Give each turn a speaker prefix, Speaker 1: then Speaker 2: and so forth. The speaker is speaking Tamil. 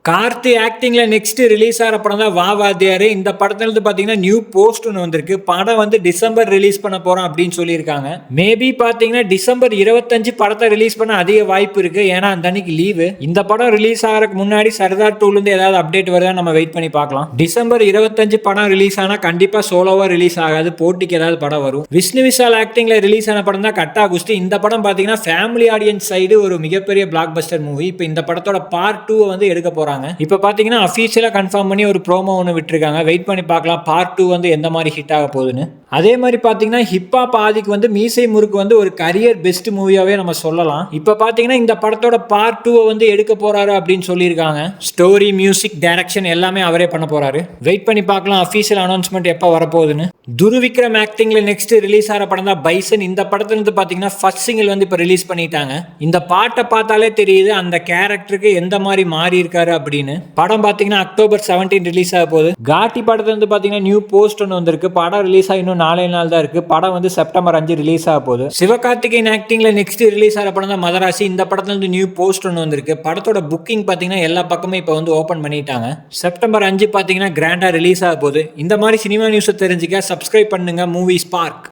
Speaker 1: கார்த்தி ஆக்டிங்ல நெக்ஸ்ட் ரிலீஸ் ஆகிற படம் தான் வா வாத்தியாரு. இந்த படத்துல இருந்து பாத்தீங்கன்னா நியூ போஸ்ட் ஒன்று வந்திருக்கு. படம் வந்து டிசம்பர் ரிலீஸ் பண்ண போறோம் அப்படின்னு சொல்லியிருக்காங்க. மேபி பாத்தீங்கன்னா டிசம்பர் 25 படத்தை ரிலீஸ் பண்ண அதிக வாய்ப்பு இருக்கு. ஏன்னா அந்த அன்னைக்கு லீவு. இந்த படம் ரிலீஸ் ஆகிறதுக்கு முன்னாடி சர்தார் 2ல இருந்து ஏதாவது அப்டேட் வருதா நம்ம வெயிட் பண்ணி பார்க்கலாம். டிசம்பர் 25 படம் ரிலீஸ் ஆனா கண்டிப்பா சோலோவா ரிலீஸ் ஆகாது. போட்டிக்கு ஏதாவது படம் வரும். விஷ்ணு விஷால் ஆக்டிங்ல ரிலீஸ் ஆன படம் தான் கட்டா குஸ்தி. இந்த படம் பாத்தீங்கன்னா ஃபேமிலி ஆடியன்ஸ் சைடு ஒரு மிகப்பெரிய பிளாக் பஸ்டர் மூவி. இப்போ இந்த படத்தோட பார்ட் 2 வந்து எடுக்க போறாங்க. இப்ப பாத்தீங்கன்னா அபிஷியலா கன்ஃபார்ம் பண்ணி ஒரு ப்ரோமோ ஒன்று விட்டுருக்காங்க. வெயிட் பண்ணி பார்க்கலாம் பார்ட் 2 வந்து எந்த மாதிரி ஹிட் ஆக போகுதுன்னு. அதே மாதிரி பாத்தீங்கன்னா ஹிப்ஹாப் ஆதிக்கு வந்து மீசை முறுக்கு வந்து ஒரு கரியர் பெஸ்ட் மூவியாவே நம்ம சொல்லலாம். இப்ப பாத்தீங்கன்னா இந்த படத்தோட பார்ட் 2 வந்து எடுக்க போறாரு அப்படின்னு சொல்லியிருக்காங்க. ஸ்டோரி, மியூசிக், டைரக்ஷன் எல்லாமே அவரே பண்ண போறாரு. வெயிட் பண்ணி பார்க்கலாம் அபிஷியல் அனௌன்ஸ்மெண்ட் எப்ப வரப்போகுதுன்னு. துருவிக்ரம் ஆக்டிங்ல நெக்ஸ்ட் ரிலீஸ் ஆகிற படம் தான் பைசன். இந்த படத்துல இருந்து பாத்தீங்கன்னா ஃபர்ஸ்ட் சிங்கிள் வந்து இப்ப ரிலீஸ் பண்ணிட்டாங்க. இந்த பாட்டை பார்த்தாலே தெரியுது அந்த கேரக்டருக்கு எந்த மாதிரி மாறி இருக்காரு அப்படின்னு. படம் பாத்தீங்கன்னா அக்டோபர் 17 ரிலீஸ் ஆக போகுது. காட்டி படத்துல இருந்து பாத்தீங்கன்னா நியூ போஸ்ட் ஒன்று வந்திருக்கு. படம் ரிலீஸ் ஆகி இன்னும் 4 நாள் தான் இருக்கு. படம் வந்து செப்டம்பர் 5 ரிலீஸ் ஆக போகுது. சிவகார்த்திகேயன் ஆக்டிங்ல நெக்ஸ்ட் ரிலீஸ் ஆகிற படம் தான் மதராசி. இந்த படத்துல இருந்து நியூ போஸ்ட் ஒன்று வந்திருக்கு. படத்தோட புக்கிங் பாத்தீங்கன்னா எல்லா பக்கமும் இப்போ வந்து ஓபன் பண்ணிட்டாங்க. செப்டம்பர் 5 பாத்தீங்கன்னா கிராண்டா ரிலீஸ் ஆக போகுது. இந்த மாதிரி சினிமா நியூஸ் தெரிஞ்சுக்க சப்ஸ்கிரைப் பண்ணுங்க மூவி ஸ்பார்க்.